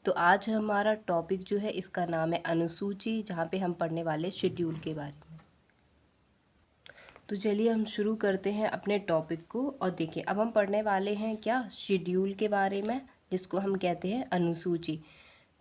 तो आज हमारा टॉपिक जो है इसका नाम है अनुसूची, जहाँ पे हम पढ़ने वाले शेड्यूल के बारे में। तो चलिए हम शुरू करते हैं अपने टॉपिक को। और देखिए अब हम पढ़ने वाले हैं क्या, शेड्यूल के बारे में, जिसको हम कहते हैं अनुसूची।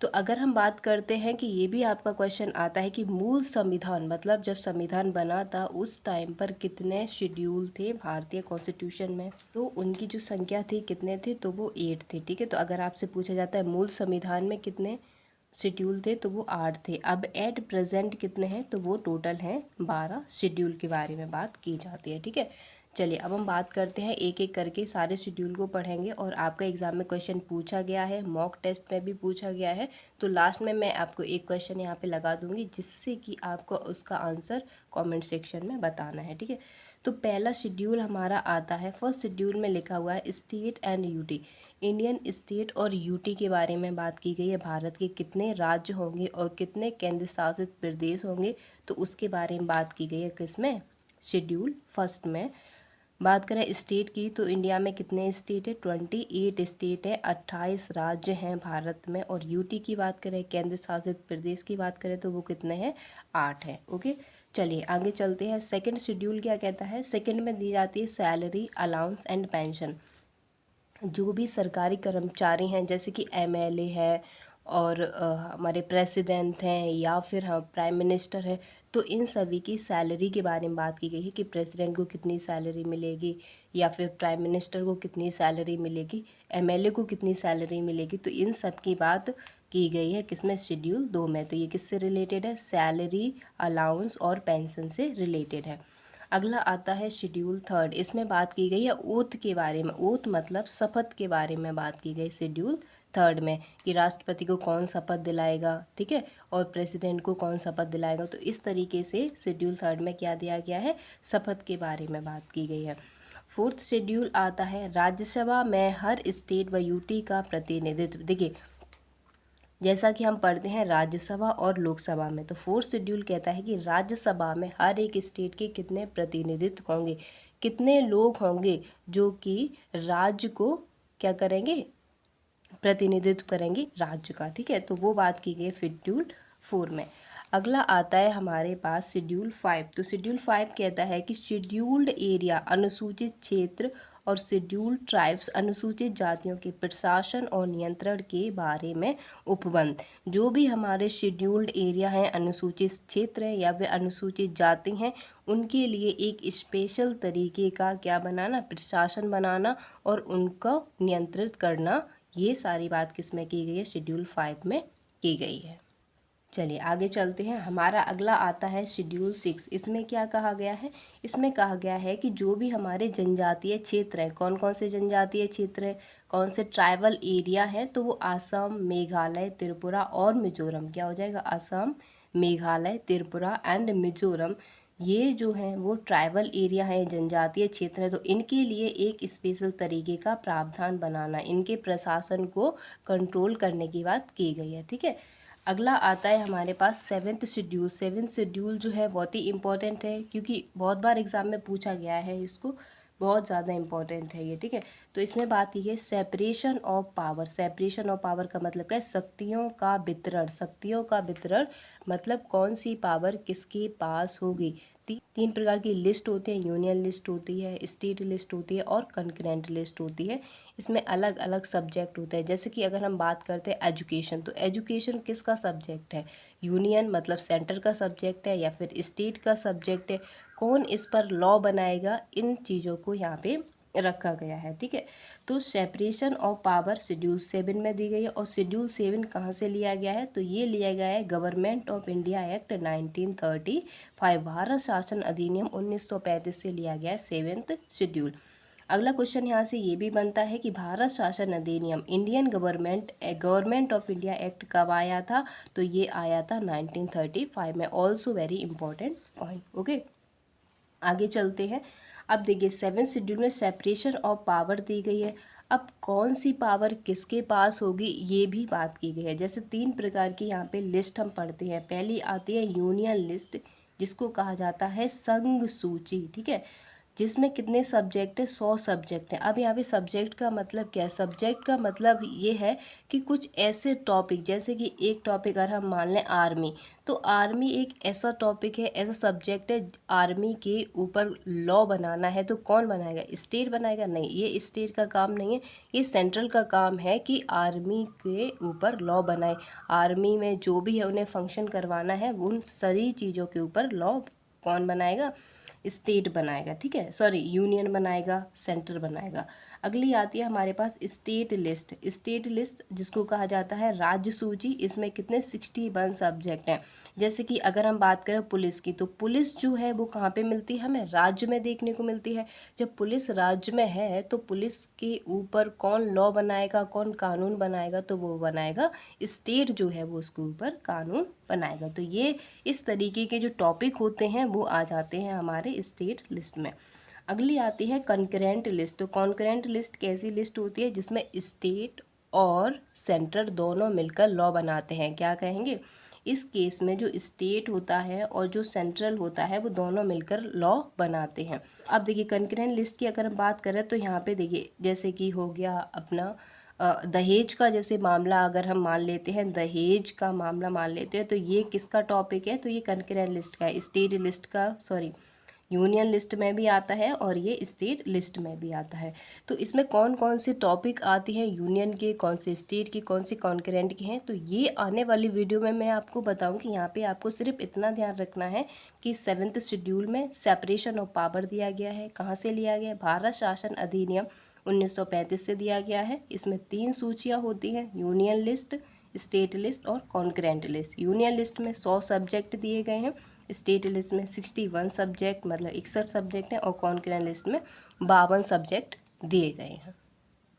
तो अगर हम बात करते हैं कि ये भी आपका क्वेश्चन आता है कि मूल संविधान मतलब जब संविधान बना था उस टाइम पर कितने शेड्यूल थे भारतीय कॉन्स्टिट्यूशन में, तो उनकी जो संख्या थी कितने थे, तो वो 8 थे। ठीक है, तो अगर आपसे पूछा जाता है मूल संविधान में कितने शेड्यूल थे, तो वो 8 थे। अब एट प्रेजेंट कितने हैं, तो वो टोटल हैं 12 शेड्यूल के बारे में बात की जाती है। ठीक है, चलिए अब हम बात करते हैं, एक एक करके सारे शेड्यूल को पढ़ेंगे। और आपका एग्जाम में क्वेश्चन पूछा गया है, मॉक टेस्ट में भी पूछा गया है, तो लास्ट में मैं आपको एक क्वेश्चन यहाँ पे लगा दूंगी जिससे कि आपको उसका आंसर कमेंट सेक्शन में बताना है। ठीक है, तो पहला शेड्यूल हमारा आता है, फर्स्ट शेड्यूल में लिखा हुआ है state and UT. Indian state और यूटी के बारे में बात की गई है, भारत के कितने राज्य होंगे और कितने केंद्र शासित प्रदेश होंगे, तो उसके बारे में बात की गई है। किसमें, शेड्यूल फर्स्ट में। बात करें स्टेट की, तो इंडिया में कितने स्टेट है, 28 स्टेट है, 28 राज्य हैं भारत में। और यूटी की बात करें, केंद्र शासित प्रदेश की बात करें, तो वो कितने हैं, 8 हैं। ओके, चलिए आगे चलते हैं। सेकंड शेड्यूल क्या कहता है, सेकंड में दी जाती है सैलरी, अलाउंस एंड पेंशन। जो भी सरकारी कर्मचारी हैं जैसे कि एमएलए है और हमारे प्रेसिडेंट हैं या फिर हम प्राइम मिनिस्टर है, तो इन सभी की सैलरी के बारे में बात की गई है कि प्रेसिडेंट को कितनी सैलरी मिलेगी या फिर प्राइम मिनिस्टर को कितनी सैलरी मिलेगी, एमएलए को कितनी सैलरी मिलेगी। तो इन सब की बात की गई है किसमें, शेड्यूल 2 में। तो ये किससे रिलेटेड है, सैलरी, अलाउंस और पेंशन से रिलेटेड है। अगला आता है शेड्यूल थर्ड, इसमें बात की गई है ओथ के बारे में। ओथ मतलब शपथ के बारे में बात की गई शेड्यूल थर्ड में, कि राष्ट्रपति को कौन शपथ दिलाएगा, ठीक है, और प्रेसिडेंट को कौन शपथ दिलाएगा। तो इस तरीके से शेड्यूल थर्ड में क्या दिया गया है, शपथ के बारे में बात की गई है। फोर्थ शेड्यूल आता है राज्यसभा में हर स्टेट व यूटी का प्रतिनिधित्व। देखिए जैसा कि हम पढ़ते हैं राज्यसभा और लोकसभा में, तो फोर्थ शेड्यूल कहता है कि राज्यसभा में हर एक स्टेट के कितने प्रतिनिधित्व होंगे, कितने लोग होंगे जो कि राज्य को क्या करेंगे, प्रतिनिधित्व करेंगे राज्य का। ठीक है, तो वो बात की गई शेड्यूल 4 में। अगला आता है हमारे पास शेड्यूल 5। तो शेड्यूल 5 कहता है कि शेड्यूल्ड एरिया अनुसूचित क्षेत्र और शेड्यूल्ड ट्राइब्स अनुसूचित जातियों के प्रशासन और नियंत्रण के बारे में उपबंध। जो भी हमारे शेड्यूल्ड एरिया हैं, अनुसूचित क्षेत्र हैं या फिर अनुसूचित जाति हैं, उनके लिए एक स्पेशल तरीके का क्या बनाना, प्रशासन बनाना और उनको नियंत्रित करना। ये सारी बात किस में की गई है, शेड्यूल 5 में की गई है। चलिए आगे चलते हैं, हमारा अगला आता है शेड्यूल 6। इसमें क्या कहा गया है, इसमें कहा गया है कि जो भी हमारे जनजातीय क्षेत्र हैं, कौन कौन से जनजातीय क्षेत्र हैं, कौन से ट्राइबल एरिया हैं, तो वो असम, मेघालय, त्रिपुरा और मिजोरम। क्या हो जाएगा, असम, मेघालय, त्रिपुरा एंड मिजोरम। ये जो हैं वो ट्राइबल एरिया हैं, जनजातीय क्षेत्र है, तो इनके लिए एक स्पेशल तरीके का प्रावधान बनाना, इनके प्रशासन को कंट्रोल करने की बात की गई है। ठीक है, अगला आता है हमारे पास सेवेंथ शेड्यूल। सेवेंथ शेड्यूल जो है बहुत ही इंपॉर्टेंट है क्योंकि बहुत बार एग्जाम में पूछा गया है इसको, बहुत ज़्यादा इंपॉर्टेंट है ये। ठीक है, तो इसमें बात की है separation of power. Separation of power का मतलब क्या है, शक्तियों का वितरण। शक्तियों का वितरण मतलब कौन सी पावर किसके पास होगी। तीन प्रकार की लिस्ट होती है, यूनियन लिस्ट होती है, स्टेट लिस्ट होती है और कंकरेंट लिस्ट होती है। इसमें अलग अलग सब्जेक्ट होते हैं। जैसे कि अगर हम बात करते हैं एजुकेशन, तो एजुकेशन किसका सब्जेक्ट है, यूनियन मतलब सेंटर का सब्जेक्ट है या फिर स्टेट का सब्जेक्ट है, कौन इस पर लॉ बनाएगा, इन चीज़ों को यहाँ पे रखा गया है। ठीक है, तो सेपरेशन ऑफ पावर शेड्यूल 7 में दी गई है। और शेड्यूल 7 कहाँ से लिया गया है, तो ये लिया गया है government of India act 1935, Bharat शासन अधिनियम 1935 से लिया गया है 7th शेड्यूल। अगला क्वेश्चन यहाँ से ये भी बनता है कि भारत शासन अधिनियम, Indian government of India act कब आया था, तो ये आया था 1935 में। Also very important point. Okay, आगे चलते हैं। अब देखिए 7th शेड्यूल में सेपरेशन ऑफ पावर दी गई है। अब कौन सी पावर किसके पास होगी ये भी बात की गई है। जैसे 3 प्रकार की यहाँ पे लिस्ट हम पढ़ते हैं। पहली आती है यूनियन लिस्ट, जिसको कहा जाता है संघ सूची। ठीक है, जिसमें कितने सब्जेक्ट है, 100 सब्जेक्ट है। अब यहाँ पे सब्जेक्ट का मतलब क्या है, सब्जेक्ट का मतलब ये है कि कुछ ऐसे टॉपिक, जैसे कि एक टॉपिक अगर हम मान लें आर्मी, तो आर्मी एक ऐसा टॉपिक है, ऐसा सब्जेक्ट है, आर्मी के ऊपर लॉ बनाना है तो कौन बनाएगा, स्टेट बनाएगा? नहीं, ये स्टेट का काम नहीं है, ये सेंट्रल का काम है कि आर्मी के ऊपर लॉ बनाए। आर्मी में जो भी है उन्हें फंक्शन करवाना है, उन सारी चीज़ों के ऊपर लॉ कौन बनाएगा, स्टेट बनाएगा, ठीक है, सॉरी यूनियन बनाएगा, सेंटर बनाएगा। अगली आती है हमारे पास स्टेट लिस्ट। स्टेट लिस्ट जिसको कहा जाता है राज्य सूची, इसमें कितने 61 सब्जेक्ट हैं। जैसे कि अगर हम बात करें पुलिस की, तो पुलिस जो है वो कहाँ पे मिलती है, हमें राज्य में देखने को मिलती है। जब पुलिस राज्य में है तो पुलिस के ऊपर कौन लॉ बनाएगा, कौन कानून बनाएगा, तो वो बनाएगा स्टेट जो है वो उसके ऊपर कानून बनाएगा। तो ये इस तरीके के जो टॉपिक होते हैं वो आ जाते हैं हमारे स्टेट लिस्ट में। अगली आती है कॉन्करेंट लिस्ट। तो कॉन्करेंट लिस्ट कैसी लिस्ट होती है, जिसमें स्टेट और सेंटर दोनों मिलकर लॉ बनाते हैं। क्या कहेंगे, इस केस में जो स्टेट होता है और जो सेंट्रल होता है वो दोनों मिलकर लॉ बनाते हैं। अब देखिए कॉन्करेंट लिस्ट की अगर हम बात करें तो यहाँ पे देखिए, जैसे कि हो गया अपना दहेज का जैसे मामला अगर हम मान लेते हैं, दहेज का मामला मान लेते हैं, तो ये किसका टॉपिक है, तो ये कॉन्करेंट लिस्ट का है। स्टेट लिस्ट का, सॉरी, यूनियन लिस्ट में भी आता है और ये स्टेट लिस्ट में भी आता है। तो इसमें कौन कौन से टॉपिक आते हैं यूनियन के, कौन से स्टेट के, कौन से कॉन्करेंट के हैं, तो ये आने वाली वीडियो में मैं आपको बताऊंगी। यहाँ पे आपको सिर्फ इतना ध्यान रखना है कि 7th शेड्यूल में सेपरेशन ऑफ पावर दिया गया है। कहाँ से लिया गया है, भारत शासन अधिनियम 1935 से दिया गया है। इसमें 3 सूचियाँ होती हैं, यूनियन लिस्ट, स्टेट लिस्ट और कॉन्करेंट लिस्ट। यूनियन लिस्ट में 100 सब्जेक्ट दिए गए हैं, स्टेट लिस्ट में 61 सब्जेक्ट मतलब 61 सब्जेक्ट हैं, और कॉन्करेंट लिस्ट में 52 सब्जेक्ट दिए गए हैं।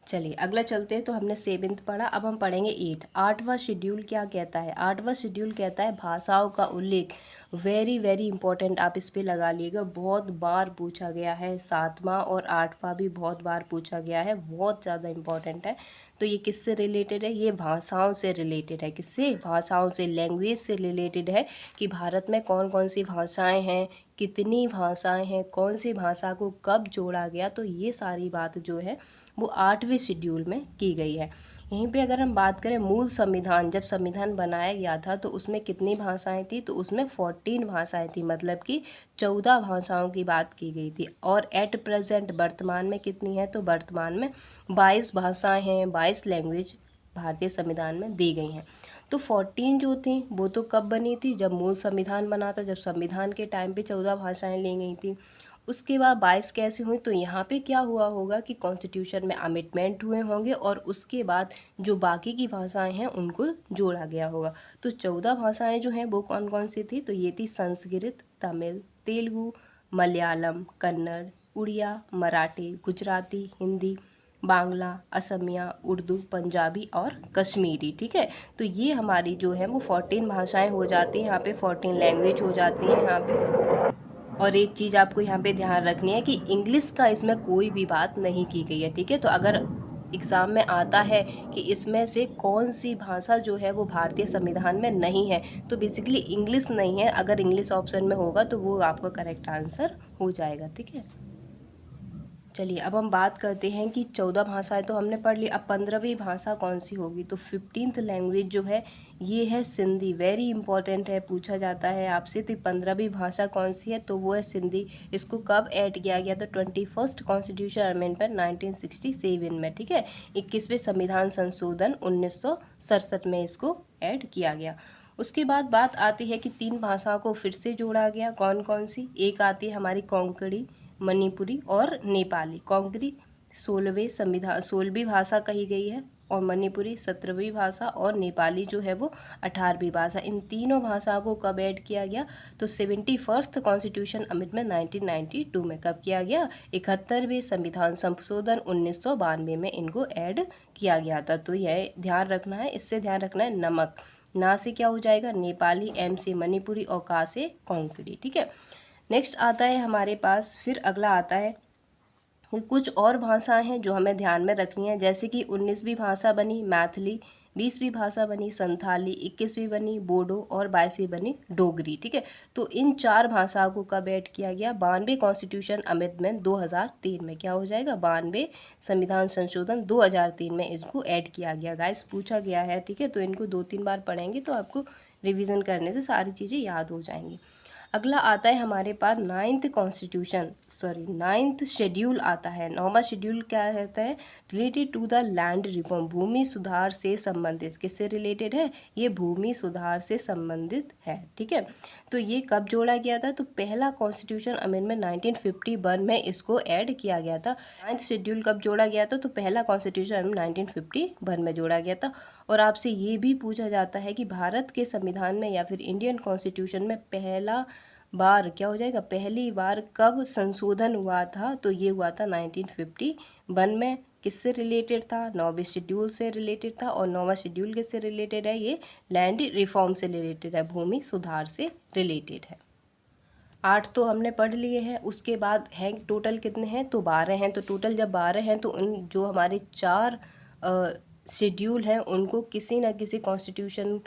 चलिए अगला चलते हैं। तो हमने 7th पढ़ा, अब हम पढ़ेंगे 8वां शेड्यूल क्या कहता है। 8वां शेड्यूल कहता है भाषाओं का उल्लेख। वेरी वेरी इंपॉर्टेंट, आप इस पे लगा लीजिएगा, बहुत बार पूछा गया है। 7वां और 8वां भी बहुत बार पूछा गया है, बहुत ज़्यादा इंपॉर्टेंट है। तो ये किससे रिलेटेड है, ये भाषाओं से रिलेटेड है। किससे, भाषाओं से, लैंग्वेज से रिलेटेड है कि भारत में कौन कौन सी भाषाएं हैं, कितनी भाषाएं हैं, कौन सी भाषा को कब जोड़ा गया, तो ये सारी बात जो है वो 8वें शेड्यूल में की गई है। यहीं पे अगर हम बात करें मूल संविधान, जब संविधान बनाया गया था तो उसमें कितनी भाषाएं थी, तो उसमें 14 भाषाएं थी, मतलब कि 14 भाषाओं की बात की गई थी। और एट प्रेजेंट वर्तमान में कितनी है, तो वर्तमान में 22 भाषाएं हैं, 22 लैंग्वेज भारतीय संविधान में दी गई हैं। तो 14 जो थी वो तो कब बनी थी, जब मूल संविधान बना था, जब संविधान के टाइम पे 14 भाषाएं ली गई थी। उसके बाद 22 कैसे हुई, तो यहाँ पे क्या हुआ होगा कि कॉन्स्टिट्यूशन में अमेंडमेंट हुए होंगे और उसके बाद जो बाकी की भाषाएं हैं उनको जोड़ा गया होगा। तो 14 भाषाएं जो हैं वो कौन कौन सी थी, तो ये थी संस्कृत, तमिल, तेलुगु, मलयालम, कन्नड़, उड़िया, मराठी, गुजराती, हिंदी, बांग्ला, असमिया, उर्दू, पंजाबी और कश्मीरी। ठीक है, तो ये हमारी जो है वो 14 भाषाएं हो जाती हैं, यहाँ पे 14 लैंग्वेज हो जाती हैं यहाँ पे। और एक चीज़ आपको यहाँ पे ध्यान रखनी है कि इंग्लिश का इसमें कोई भी बात नहीं की गई है। ठीक है, तो अगर एग्ज़ाम में आता है कि इसमें से कौन सी भाषा जो है वो भारतीय संविधान में नहीं है, तो बेसिकली इंग्लिश नहीं है। अगर इंग्लिश ऑप्शन में होगा तो वो आपका करेक्ट आंसर हो जाएगा। ठीक है, चलिए अब हम बात करते हैं कि 14 भाषाएं तो हमने पढ़ ली, अब 15वीं भाषा कौन सी होगी, तो 15th लैंग्वेज जो है ये है सिंधी। वेरी इंपॉर्टेंट है, पूछा जाता है आपसे। तो 15वीं भाषा कौन सी है, तो वो है सिंधी। इसको कब ऐड किया गया, तो 21st कॉन्स्टिट्यूशन अमेंडमेंट 1967 में। ठीक है, 21वें संविधान संशोधन 1967 में इसको ऐड किया गया। उसके बाद बात आती है कि 3 भाषाओं को फिर से जोड़ा गया। कौन कौन सी, एक आती है हमारी कोंकणी, मणिपुरी और नेपाली। कोंकणी 16वीं भाषा कही गई है, और मणिपुरी 17वीं भाषा, और नेपाली जो है वो 18वीं भाषा। इन तीनों भाषाओं को कब ऐड किया गया, तो 71st कॉन्स्टिट्यूशन अमेंडमेंट 1992 में। कब किया गया, 71वें संविधान संशोधन 1992 में इनको ऐड किया गया था। तो यह ध्यान रखना है, इससे ध्यान रखना है नमक, ना से क्या हो जाएगा नेपाली, एम से मणिपुरी और का से कोंकणी। ठीक है, नेक्स्ट आता है हमारे पास, फिर अगला आता है कुछ और भाषाएं हैं जो हमें ध्यान में रखनी है। जैसे कि 19वीं भाषा बनी मैथिली, 20वीं भाषा बनी संथाली, 21वीं बनी बोडो और 22वीं बनी डोगरी। ठीक है, तो इन 4 भाषाओं को कब ऐड किया गया? 92 कॉन्स्टिट्यूशन अमेंडमेंट 2003 में। क्या हो जाएगा? 92 संविधान संशोधन 2003 में इसको ऐड किया गया। गाइस पूछा गया है, ठीक है, तो इनको 2-3 बार पढ़ेंगे तो आपको रिवीजन करने से सारी चीज़ें याद हो जाएंगी। अगला आता है हमारे पास 9th शेड्यूल आता है। 9वां शेड्यूल क्या रहता है? Related to the land reform, भूमि सुधार से संबंधित। किससे रिलेटेड है? ये भूमि सुधार से संबंधित है। ठीक है, तो ये कब जोड़ा गया था? तो पहला कॉन्स्टिट्यूशन अमेंडमेंट 1951 में इसको ऐड किया गया था। 9th शेड्यूल कब जोड़ा गया था? तो पहला कॉन्स्टिट्यूशन अमेंडमेंट 1951 में जोड़ा गया था। और आपसे ये भी पूछा जाता है कि भारत के संविधान में या फिर इंडियन कॉन्स्टिट्यूशन में पहला बार क्या हो जाएगा? पहली बार कब संशोधन हुआ था? तो ये हुआ था 1951 में। किससे रिलेटेड था? 9वें शेड्यूल से रिलेटेड था। और 9वां शेड्यूल किससे रिलेटेड है? ये लैंड रिफॉर्म से रिलेटेड है, भूमि सुधार से रिलेटेड है। 8 तो हमने पढ़ लिए हैं। उसके बाद हैं टोटल कितने हैं? तो 12 हैं। तो टोटल जब 12 हैं तो उन जो हमारे 4 शेड्यूल हैं उनको किसी न किसी कॉन्स्टिट्यूशन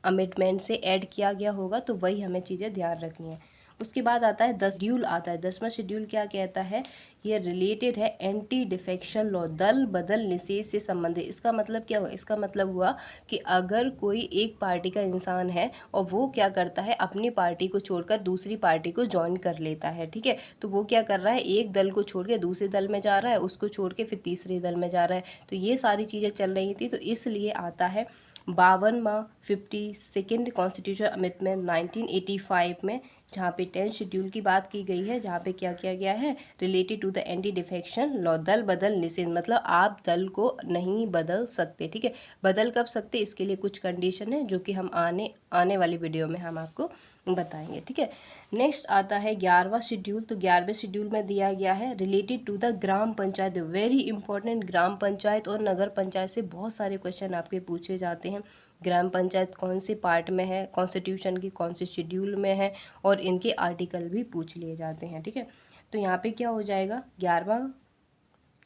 अमेंडमेंट से ऐड किया गया होगा, तो वही हमें चीज़ें ध्यान रखनी है। उसके बाद आता है 10 शेड्यूल आता है। 10वां शेड्यूल क्या कहता है? ये रिलेटेड है एंटी डिफेक्शन लॉ, दल बदल निषेध से संबंधित। इसका मतलब क्या हुआ? इसका मतलब हुआ कि अगर कोई एक पार्टी का इंसान है और वो क्या करता है, अपनी पार्टी को छोड़कर दूसरी पार्टी को ज्वाइन कर लेता है, ठीक है, तो वो क्या कर रहा है? एक दल को छोड़ के दूसरे दल में जा रहा है, उसको छोड़ के फिर तीसरे दल में जा रहा है। तो ये सारी चीज़ें चल रही थी, तो इसलिए आता है 52वां 52nd कॉन्स्टिट्यूशन अमेंडमेंट 1985 में, जहाँ पे 10th शेड्यूल की बात की गई है, जहाँ पे क्या किया गया है? Related to the anti defection law, दल बदल निषेध, मतलब आप दल को नहीं बदल सकते। ठीक है, बदल कब सकते? इसके लिए कुछ कंडीशन है जो कि हम आने वाली वीडियो में हम आपको बताएंगे। ठीक है, नेक्स्ट आता है 11वां शेड्यूल। तो 11वें शेड्यूल में दिया गया है related to the gram panchayat, very important. Gram panchayat और नगर पंचायत से बहुत सारे क्वेश्चन आपके पूछे जाते हैं। ग्राम पंचायत कौन से पार्ट में है कॉन्स्टिट्यूशन की, कौन से शेड्यूल में है, और इनके आर्टिकल भी पूछ लिए जाते हैं। ठीक है, तो यहाँ पे क्या हो जाएगा? 11वां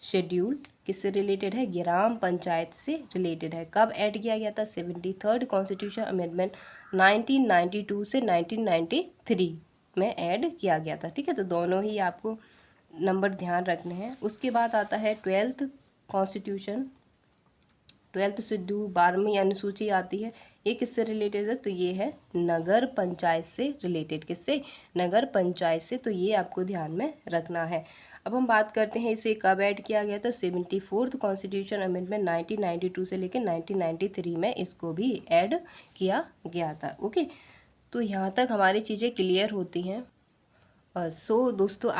शेड्यूल किससे रिलेटेड है? ग्राम पंचायत से रिलेटेड है। कब ऐड किया गया था? 73rd कॉन्स्टिट्यूशन अमेंडमेंट 1992 से 1993 में ऐड किया गया था। ठीक है, तो दोनों ही आपको नंबर ध्यान रखने हैं। उसके बाद आता है 12th कॉन्स्टिट्यूशन, 12th शेड्यूल, 12वीं अनुसूची आती है। ये किससे रिलेटेड है? तो ये है नगर पंचायत से रिलेटेड। किससे? नगर पंचायत से। तो ये आपको ध्यान में रखना है। अब हम बात करते हैं इसे कब ऐड किया गया था। 74th कॉन्स्टिट्यूशन अमेंडमेंट 1992 से लेकर 1993 में इसको भी ऐड किया गया था। ओके, तो यहाँ तक हमारी चीज़ें क्लियर होती हैं। दोस्तों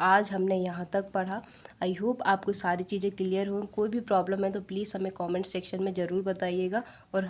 आज हमने यहाँ तक पढ़ा। आई होप आपको सारी चीज़ें क्लियर हो। कोई भी प्रॉब्लम है तो प्लीज़ हमें कमेंट सेक्शन में ज़रूर बताइएगा, और